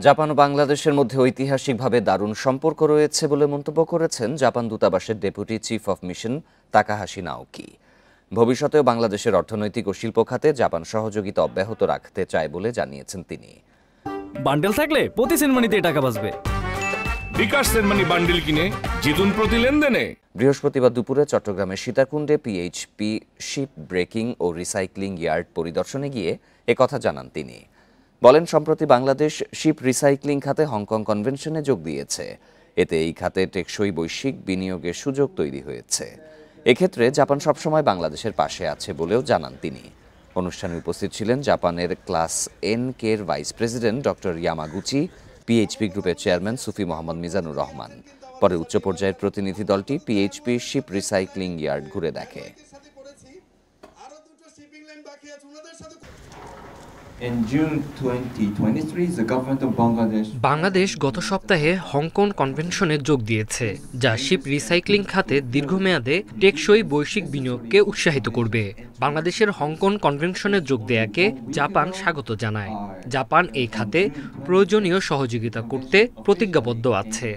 Japan ও বাংলাদেশের মধ্যে ঐতিহাসিকভাবে দারুণ সম্পর্ক রয়েছে বলে মন্তব্য করেছেন জাপান দূতাবাসের deputy chief of mission তাকাহাশি Naoki. ভবিষ্যতেও বাংলাদেশের অর্থনৈতিক ও শিল্প খাতে জাপান সহযোগিতা অব্যাহত রাখতে চায় বলে জানিয়েছেন তিনি। বান্ডেল থাকলে প্রতি সেনমানিতে টাকা বাঁচবে। বিকাশ সেনমানি বান্ডেল কিনে জিতুন প্রতি লেনদেনে। বৃহস্পতিবার দুপুরে চট্টগ্রামের সীতাকুণ্ডে পিএইচপি শিপ ব্রেকিং ও রিসাইক্লিং ইয়ার্ড পরিদর্শনে গিয়ে একথা জানান তিনি। বলেন, সম্প্রতি বাংলাদেশ শিপ রিসাইক্লিং খাতে হংকং কনভেনশনে যোগ দিয়েছে। এতে এই খাতে টেকসই বৈশ্বিক বিনিয়োগের সুযোগ তৈরি হয়েছে। এক্ষেত্রে জাপান সবসময় বাংলাদেশের পাশে আছে বলেও জানান তিনি। অনুষ্ঠানে উপস্থিত ছিলেন জাপানের ক্লাস এন-কের vice president doctor Yamaguchi, PHP গ্রুপের চেয়ারম্যান সুফি মোহাম্মদ মিজানুর রহমান। পরে উচ্চ পর্যায়ের প্রতিনিধি দলটি পিএইচপি শিপ রিসাইক্লিং ইয়ার্ড ঘুরে দেখে। বাংলাদেশ গত সপ্তাহে হংকং কনভেনশনে যোগ দিয়েছে, যা শিপ রিসাইক্লিং খাতে দীর্ঘমেয়াদে টেকসই বৈশ্বিক বিনিয়োগকে উৎসাহিত করবে। বাংলাদেশের হংকং কনভেনশনে যোগ দেয়াকে জাপান স্বাগত জানায়। জাপান এই খাতে প্রয়োজনীয় সহযোগিতা করতে প্রতিজ্ঞাবদ্ধ আছে।